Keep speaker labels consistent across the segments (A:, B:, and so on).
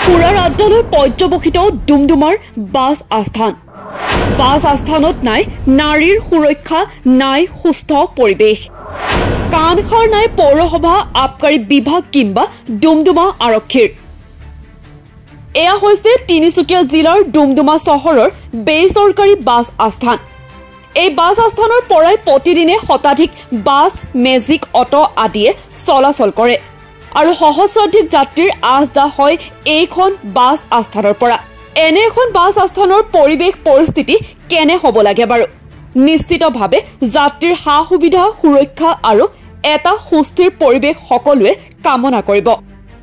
A: সুৰাৰ আড্ডালৈ পৰ্যবসিত ডুমডুমাৰ বাছ আস্থান। বাছ আস্থানত নাই নাৰীৰ সুৰক্ষা, নাই সুস্থ পৰিৱেশ। কাণসাৰ নাই পৌৰসভা, আবকাৰী বিভাগ কিংবা ডুমডুমা আৰক্ষীৰ। এয়া হৈছে তিনিচুকীয়া জিলাৰ ডুমডুমা চহৰৰ বেচৰকাৰী বাছ আস্থান। এই বাছ আস্থানৰ পৰাই প্ৰতিদিনে শতাধিক বাছ, মেজিক, অটো আদিয়ে চলাচল কৰে আৰু সহস্ৰাধিক যাত্ৰীৰ আহ-যাহ হয় এইখন বাছ আস্থানৰ পৰা। এনে এখন বাছ আস্থানৰ পৰিৱেশ পৰিস্থিতি কেনে হ'ব লাগে বাৰু? নিশ্চিতভাৱে যাত্ৰীৰ সা-সুবিধা, সুৰক্ষা আৰু এটা সুস্থিৰ পৰিৱেশ সকলোৱে কামনা কৰিব।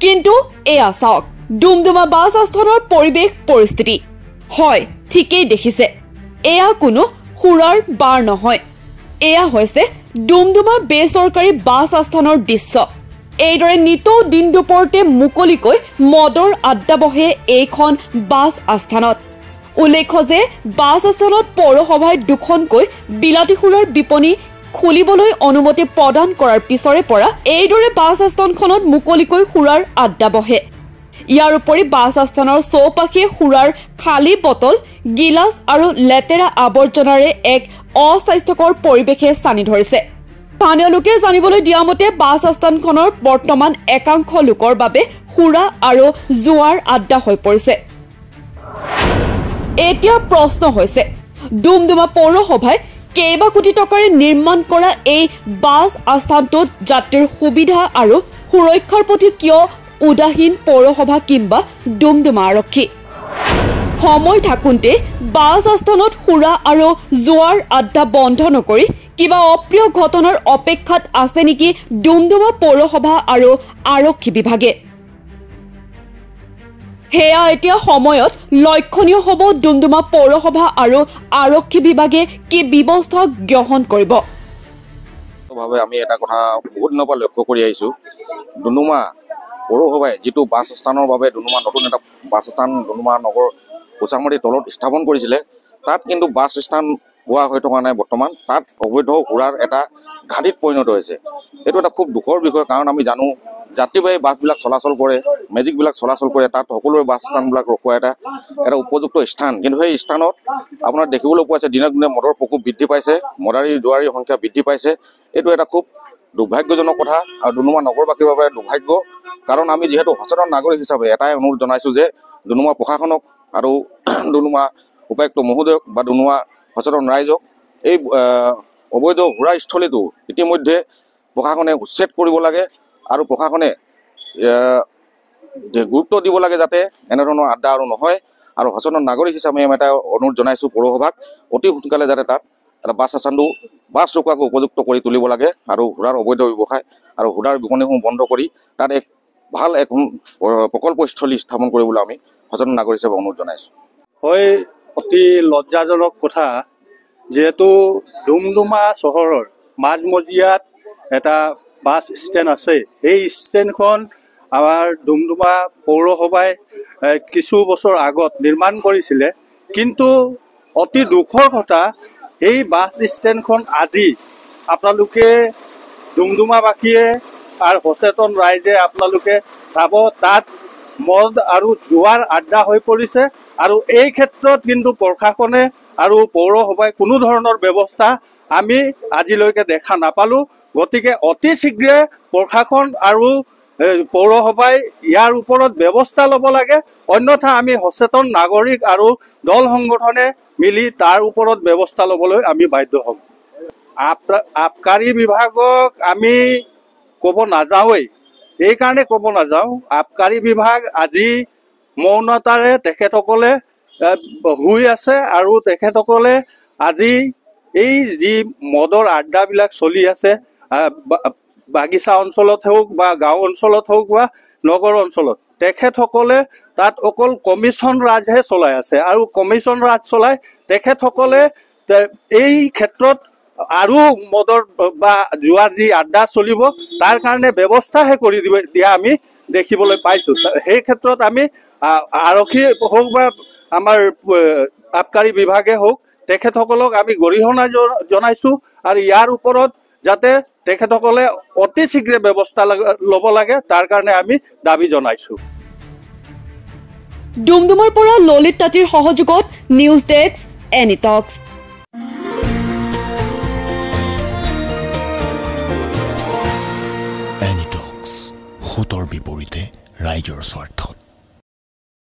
A: কিন্তু এয়া চাওক ডুমডুমা বাছ আস্থানৰ পৰিৱেশ পৰিস্থিতি। হয়, ঠিকেই দেখিছে, এয়া কোনো সুৰাৰ বাৰ নহয়, এয়া হৈছে ডুমডুমা বেচৰকাৰী বাছ আস্থানৰ দৃশ্য। এইদৰে নিতৌ দিন দুপৰতে মুকলিকৈ মদৰ আড্ডা বহে এইখন বাছ আস্থানত। উল্লেখ্য যে বাছ আস্থানত পৌৰসভাই দুখনকৈ বিলাতী সুৰাৰ বিপণী খুলিবলৈ অনুমতি প্ৰদান কৰাৰ পিছৰে পৰা এইদৰে বাছ আস্থানখনত মুকলিকৈ সুৰাৰ আড্ডা বহে। ইয়াৰ উপৰি বাছ আস্থানৰ চৌপাশে সুৰাৰ খালী বটল, গিলাচ আৰু লেতেৰা আৱৰ্জনাৰে এক অস্বাস্থ্যকৰ পৰিৱেশে ছানি ধৰিছে। স্থানীয় লোকে জানিবলৈ দিয়া মতে বাছ আস্থানখনৰ বৰ্তমান একাংশ লোকৰ বাবে সুৰা আৰু জুৱাৰ আড্ডা হৈ পৰিছে। এতিয়া প্ৰশ্ন হৈছে, ডুমডুমা পৌৰসভাই কেইবা কোটি টকাৰে নিৰ্মাণ কৰা এই বাছ আস্থানটোত যাত্ৰীৰ সুবিধা আৰু সুৰক্ষাৰ প্ৰতি কিয় উদাসীন পৌৰসভা কিংবা ডুমডুমা আৰক্ষী? সময় থাকোঁতে বাছ আস্থানত সুৰা আৰু জুৱাৰ আড্ডা বন্ধ নকৰি কিবা অপ্ৰিয় ঘটনাৰ অপেক্ষাত আছে নেকি ডুমডুমা পৌৰসভা আৰু আৰক্ষী বিভাগে? সেয়া এতিয়া সময়ত লক্ষণীয় হ'ব। ডুমডুমা পৌৰসভা আৰু আৰক্ষী বিভাগে কি ব্যৱস্থা গ্ৰহণ কৰিব?
B: আমি এটা কথা বহুত দিনৰ পৰা লক্ষ্য কৰি আহিছোঁ, ডুমডুমা পৌৰসভাই যিটো বাছ স্থানৰ বাবে ডুমডুমা নতুন এটা বাছ স্থান ডুমডুমা নগৰ কোচামাৰীৰ তলত স্থাপন কৰিছিলে, তাত কিন্তু বাছ স্থান হোৱা হৈ থকা নাই। বৰ্তমান তাত অবৈধ সুৰাৰ এটা ঘাটিত পৰিণত হৈছে। এইটো এটা খুব দুখৰ বিষয়, কাৰণ আমি জানো যাত্ৰীবাহী বাছবিলাক চলাচল কৰে, মেজিকবিলাক চলাচল কৰে, তাত সকলোৰে বাছ স্থানবিলাক ৰখোৱা এটা উপযুক্ত স্থান। কিন্তু সেই স্থানত আপোনাৰ দেখিবলৈ পোৱা হৈছে দিনক দিনে মদৰ প্ৰকোপ বৃদ্ধি পাইছে, মদাৰী জুৱাৰীৰ সংখ্যা বৃদ্ধি পাইছে। এইটো এটা খুব দুৰ্ভাগ্যজনক কথা আৰু ডুমডুমা নগৰবাসীৰ বাবে দুৰ্ভাগ্য। কাৰণ আমি যিহেতু সচেতন নাগৰিক হিচাপে এটাই অনুৰোধ জনাইছোঁ যে ডুমডুমা প্ৰশাসনক আৰু ডুমডুমা উপায়ুক্ত মহোদয়ক বা ডুমডুমা সচেতন ৰাইজক এই অবৈধ সুৰাস্থলীটো ইতিমধ্যে প্ৰশাসনে উচ্ছেদ কৰিব লাগে আৰু প্ৰশাসনে গুৰুত্ব দিব লাগে যাতে এনেধৰণৰ আড্ডা আৰু নহয়। আৰু সচেতন নাগৰিক হিচাপে আমি এটা অনুৰোধ জনাইছোঁ পৌৰসভাক অতি সোনকালে যাতে তাত এটা বাছ আস্থানটো বাছ ৰখোৱাকৈ উপযুক্ত কৰি তুলিব লাগে আৰু সুৰাৰ অবৈধ ব্যৱসায় আৰু সুৰাৰ বিপণীসমূহ বন্ধ কৰি তাত এক ভাল এখন প্ৰকল্পস্থলী স্থাপন কৰিবলৈ আমি সচেতন নাগৰিক হিচাপে অনুৰোধ জনাইছোঁ।
C: হয়, অতি লজ্জাজনক কথা, যিহেতু ডুমডুমা চহৰৰ মাজমজিয়াত এটা বাছ ষ্টেণ্ড আছে। সেই ষ্টেণ্ডখন আমাৰ ডুমডুমা পৌৰসভাই কিছু বছৰ আগত নিৰ্মাণ কৰিছিলে। কিন্তু অতি দুখৰ কথা, এই বাছ ষ্টেণ্ডখন আজি আপোনালোকে ডুমডুমাবাসীয়ে আৰু সচেতন ৰাইজে আপোনালোকে চাব, তাত মদ আৰু জুৱাৰ আড্ডা হৈ পৰিছে। আৰু এই ক্ষেত্ৰত কিন্তু প্ৰশাসনে আৰু পৌৰসভাই কোনো ধৰণৰ ব্যৱস্থা আমি আজিলৈকে দেখা নাপালোঁ। গতিকে অতি শীঘ্ৰে প্ৰশাসন আৰু পৌৰসভাই ইয়াৰ ওপৰত ব্যৱস্থা ল'ব লাগে, অন্যথা আমি সচেতন নাগৰিক আৰু দল সংগঠনে মিলি তাৰ ওপৰত ব্যৱস্থা ল'বলৈ আমি বাধ্য হ'ম। আবকাৰী বিভাগক আমি ক'ব নাযাওঁৱেই, এইকাৰণে ক'ব নাযাওঁ, আবকাৰী বিভাগ আজি মৌনতাৰে তেখেতসকলে শুই আছে আৰু তেখেতসকলে আজি এই যি মদৰ আড্ডাবিলাক চলি আছে বাগিচা অঞ্চলত হওক বা গাঁও অঞ্চলত হওক বা নগৰ অঞ্চলত, তেখেতসকলে তাত অকল কমিশ্যন ৰাজহে চলাই আছে। আৰু কমিশ্যন ৰাজ চলাই তেখেতসকলে এই ক্ষেত্ৰত আৰু মদৰ বা জুৱাৰ যি আড্ডা চলিব তাৰ কাৰণে ব্যৱস্থাহে কৰি দিয়া আমি দেখিবলৈ পাইছোঁ। সেই ক্ষেত্ৰত আমি আৰক্ষী হওক বা আমাৰ আবকাৰী বিভাগে হওক, তেখেতসকলক আমি গৰিহণা জনাইছোঁ আৰু ইয়াৰ ওপৰত যাতে তেখেতসকলে অতি শীঘ্ৰে ব্যৱস্থা ল'ব লাগে তাৰ কাৰণে আমি দাবী জনাইছোঁ।
A: ডুমডুমাৰ পৰা ললিত তাঁতীৰ সহযোগত নিউজ ডেস্ক এনিটক্স।
D: এনিটক্স, সোঁতৰ বিপৰীতে ৰাইজৰ স্বাৰ্থত।